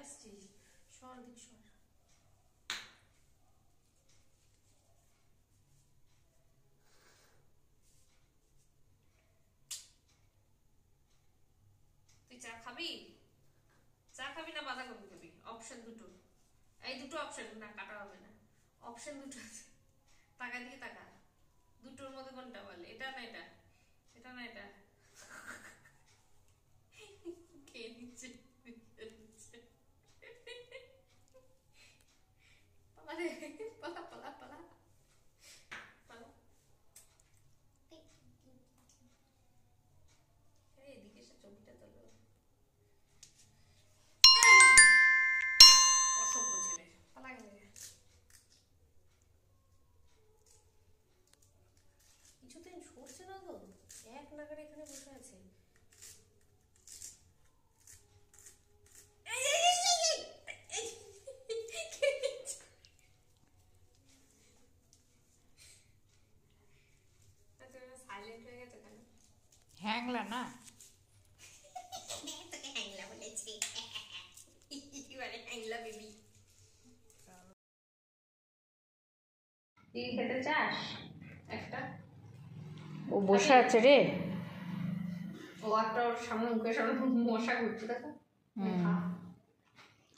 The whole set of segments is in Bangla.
আসছিস? সর দিক সর। তুই চা খাবি? চা খাবি না বাঁধাকপি খাবি? অপশন দুটো, এই দুটো অপশন, না কাটা হবে না, অপশন দুটো আছে, টাকা দিয়ে টাকা, দুটোর মধ্যে কোনটা বল? এটা না এটা, এটা না এটা। খেয়ে নিচ্ছে পালা পালা পালা পালা। এদিকে এসে ছবিটা তোলো। অসভ্য ছেলে, পালা গেলে। কিছুদিন সরছে না তো, এক নাগারে এখানে বসে আছে। সাইলেন্ট হয়ে গেছে কেন? হ্যাংলা না, তোকে হ্যাংলা বলেছে, বলে হ্যাংলা বেবি। তুই খেতে চাস একটা? ও বসে আছে রে। ও একটা ওর সামনে মুখের সামনে মশা ঘুরছে, দেখো।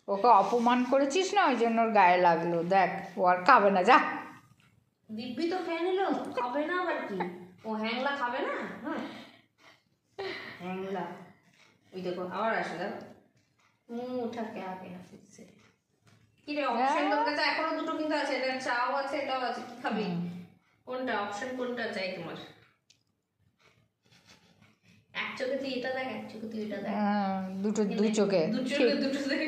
ওকে অপমান করেছিস না, ওই জন্য ওর গায়ে লাগলো। দেখ ও আর খাবে না, যা। দিব্যি তো খেয়ে নিল, খাবে না আবার কি? ও হ্যাংলা খাবে না? হ্যাঁ হ্যাংলা। ওই দেখো আবার আসে, দেখো উঠাকে আগে আসছে। কি রে অপশন তোর কাছে এখনো দুটো কিন্তু আছে, এটা চাও আছে, এটাও আছে, কি খাবি? কোনটা অপশন, কোনটা চাই তোমার? এক চোখে তুই এটা দেখ, এক চোখে তুই এটা দেখ। দুটো দুই চোখে দুটো দেখ।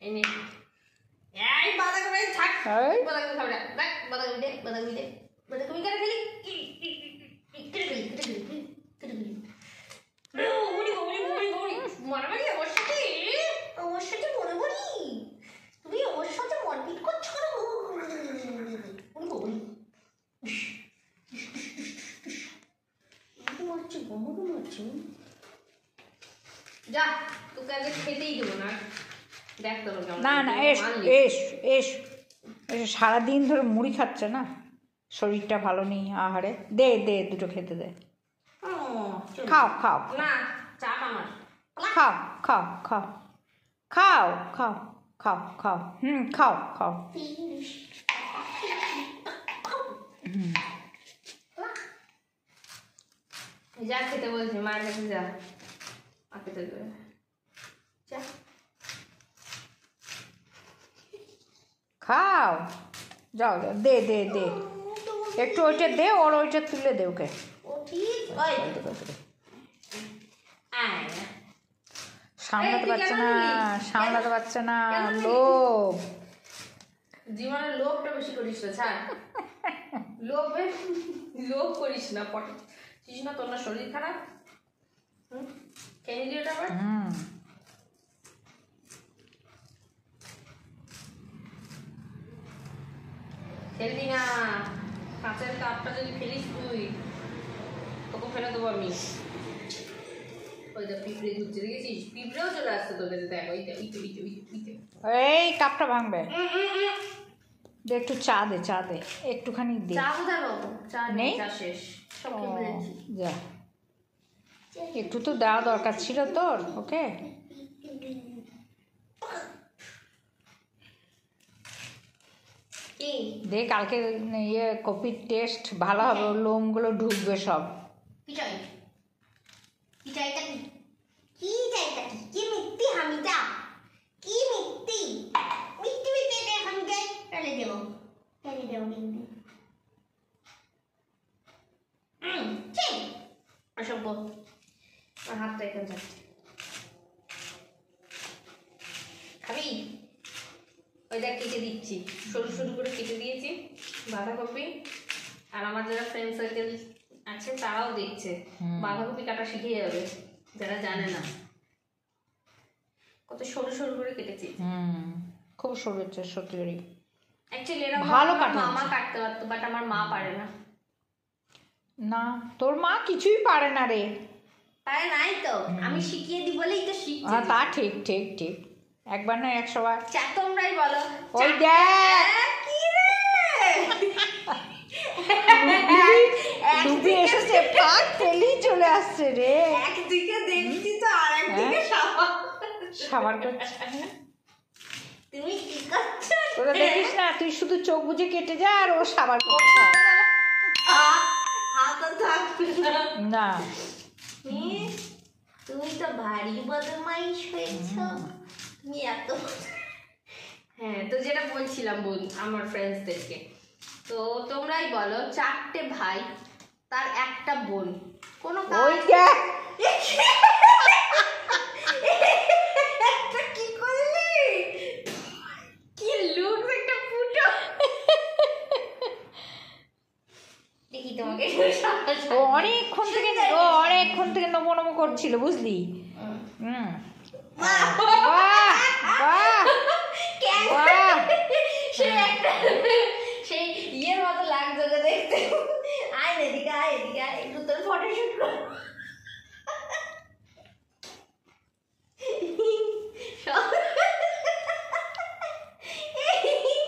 এনে এই বাঁধাকপি থাক, বাঁধাকপি খাবে না, দেখ বাঁধাকপি দে, বাঁধাকপি দে, বাঁধাকপি কেটে ফেলি, কেটে ফেলি, কেটে ফেলি, কেটে ফেলি। মারামারি আমার সাথে, আমার সাথে মারামারি, তুমি আমার সাথে মারপিট করছো না? মারছি গমকে মারছি। যা, তোকে আগে খেতেই দেবো না। দেখ তোর না না, এস এস এস, সারাদিন ধরে মুড়ি খাচ্ছে না, শরীরটা ভালো নেই। আহারে, দে দে, দুটো খেতে দে। খাও খাও না, চা আমার খাও খাও খাও খাও খাও খাও খাও, খাও খাও। যা খেতে বলছি, মায়ের কাছে যা, খেতে দেবে, যা খাও, যাও যাও, দে দে দে, একটু ওইটা দে, ওর ওইটা তুলে দে ওকে। ও ঠিক সামলাতে পারছে না, সামলাতে পারছে না, লোভ। জীবনে লোভটা বেশি করিস না, ছাড় লোভে, লোভ করিস না, পটে চিস না, তোর না শরীর খারাপ। খেয়ে নিলি ওটা আবার? খেলবি না, কাঁচের কাপটা যদি ফেলিস তুই, তোকে ফেলে দেবো আমি। ওই দেখ পিঁপড়ে ঘুরছে, দেখেছিস? পিঁপড়েও চলে আসছে তোদের, দেখ ওইটা, এই কাপটা ভাঙবে। দে একটু চা দে, চা দে একটুখানি দে। চা কোথায় পাবো? চা নেই, চা শেষ, সব যা, একটু তো দেওয়া দরকার ছিল তোর ওকে। দে, কালকে ইয়ে কপির টেস্ট ভালো হবে, ওর লোমগুলো ঢুকবে সব। কি চাই? কি চাইটা কি? কি চাইটা কি? কি মিথ্যি হামিটা? কি মিথ্যি? মিথ্যি মিথ্যি দে হামিটা, ফেলে দেবো, ফেলে দেবো মিথ্যি। ঠিক অসভ্য, আমার হাতটা এখানে যাচ্ছে। খাবি? ওই দেখ কেটে দিচ্ছি, সরু সরু করে কেটে দিয়েছি বাঁধাকপি। আর আমার যারা ফ্রেন্ড সার্কেল আছে তারাও দেখছে, বাঁধাকপি কাটা শিখে যাবে যারা জানে না। কত সরু সরু করে কেটেছি, খুব সরু হচ্ছে সত্যি। অ্যাকচুয়ালি এরা ভালো মামা কাটতে পারতো, বাট আমার মা পারে না। না, তোর মা কিছুই পারে না রে। তাই নাই তো, আমি শিখিয়ে দিই বলেই তো শিখছি। হ্যাঁ তা ঠিক ঠিক ঠিক, একবার না 100 বার। চা তোমরাই বলো। ওই দেখ কি রে ডুবে এসেছে, পাক পেলেই চলে আসছে রে। একদিকে দেখছি তো আর একদিকে সাবার করছে। তুমি কি করছো? তোরা দেখিস না, তুই শুধু চোখ বুজে কেটে যা আর ও সাবার করছে। হাত থাকবে না তুমি তো ভারী বদমাইশ হয়েছো তুমি এত। হ্যাঁ তো যেটা বলছিলাম আমার ফ্রেন্ডসদেরকে, তো তোমরাই বলো 4টে ভাই তার একটা বোন, কোনো ওই দেখ কি করলি, কি লুক একটা ফুটো। দেখি তোমাকে ও অনেকক্ষণ থেকে নমো নমো করছিল বুঝলি। বাহ বাহ বাহ, সেই ইয়ের মতো লাগছে গো দেখতে। আয় এদিকে আয় একটু তোর ফটোশুট কর।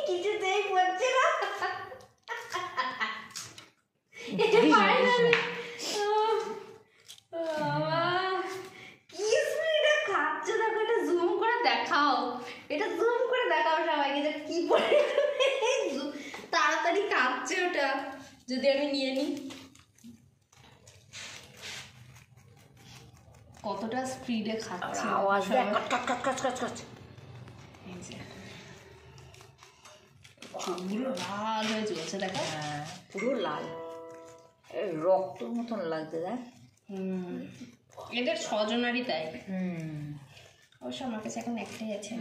কিছুতেই পড়ছে না। এটা জুম করে দেখাও সবাইকে যে কি পড়ে। তাড়াতাড়ি কাঁপছে ওটা, যদি আমি নিয়ে নিই। কতটা স্পিডে খাচ্ছে, আওয়াজ দেখ, কট কট কট কট কট। পুরো লাল হয়ে চলছে দেখো। পুরো লাল, রক্তর মতন লাগছে দেখ। এদের 6 জনারই তাই। অবশ্য আমার কাছে এখন একটাই আছে,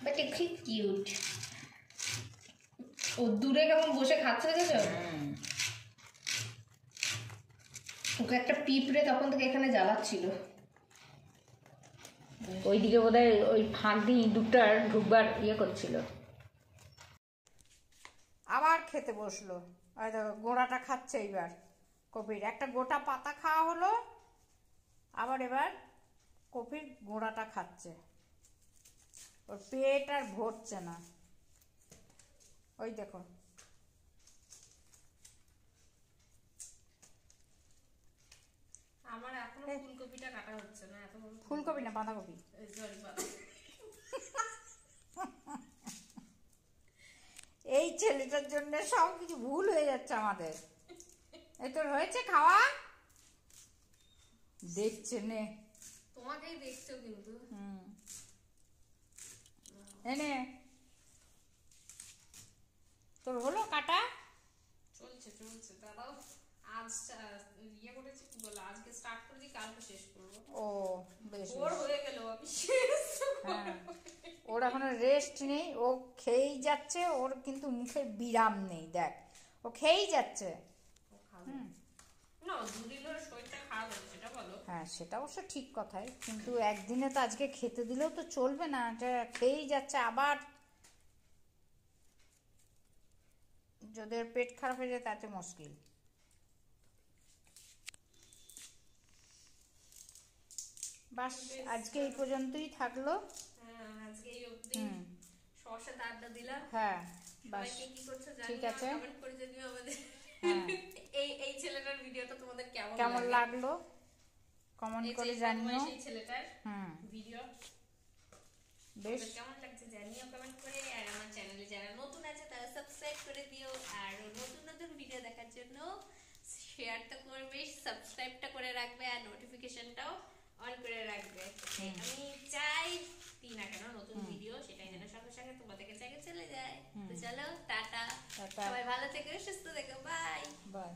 বাট খুব কিউট। ও দূরে কেমন বসে খাচ্ছে দেখেছো? ওকে একটা পিঁপড়ে তখন থেকে এখানে জ্বালাচ্ছিল। ওইদিকে বোধহয় ওই ফাঁক দিয়ে ইঁদুরটার ঢুকবার ইয়ে করছিল। আবার খেতে বসলো, ওই দেখো গোড়াটা খাচ্ছে। এইবার কপির একটা গোটা পাতা খাওয়া হলো, আবার এবার কপির গোড়াটা খাচ্ছে। ওর পেট আর ভরছে না, ওই দেখো। আমার এখনো ফুলকপিটা কাটা হচ্ছে না, এত বড় ফুলকপি না বাঁধাকপি। সরি এই ছেলেটার জন্য সব কিছু ভুল হয়ে যাচ্ছে আমাদের। এই তোর হয়েছে খাওয়া? দেখছে নে, তোমাকেই দেখছো কিন্তু। এনে তোর হলো কাটা? চলছে দাদাও আজ ইয়ে করেছি, কি বলে আজকে স্টার্ট করেছি, কালকে শেষ করবো। ও বেশ, ওর হয়ে গেল আমি শেষ। হ্যাঁ ওর এখনো রেস্ট নেই, ও খেয়েই যাচ্ছে, ওর কিন্তু মুখে বিরাম নেই। দেখ ও খেয়েই যাচ্ছে। না দুদিন ধরে শরীরটা খারাপ হচ্ছে, সেটা বলো। হ্যাঁ সেটা অবশ্য ঠিক কথাই, কিন্তু একদিনে তো আজকে খেতে দিলেও তো চলবে না, এটা খেয়েই যাচ্ছে। আবার যদি ওর পেট খারাপ হয়ে যায় তাতে মুশকিল। বাস আজকে এই পর্যন্তই থাকলো। হ্যাঁ আজকে এই অবধি সবার আড্ডা দিলাম। হ্যাঁ বাস কি করছো জানি, ঠিক আছে। কমেন্ট করে জানিও আমাদের। হ্যাঁ এই ছেলেটার ভিডিওটা তোমাদের কেমন লাগলো কমেন্ট করে জানিও। এই ছেলেটার ভিডিও বেশ কেমন লাগছে জানিও কমেন্ট করে। আর আমার চ্যানেলে যারা নতুন আছে তারা সাবস্ক্রাইব করে দিও, আর নতুন ভিডিও দেখার জন্য শেয়ারটা করবে, সাবস্ক্রাইবটা করে রাখবে, আর নোটিফিকেশনটাও অন করে রাখবে। আমি চাই না কেন নতুন ভিডিও সেটাই যেন সঙ্গে সঙ্গে তোমাদের কাছে চলে যায়। তো চলো টাটা, সবাই ভালো থেকো, সুস্থ থেকো, বাই বাই।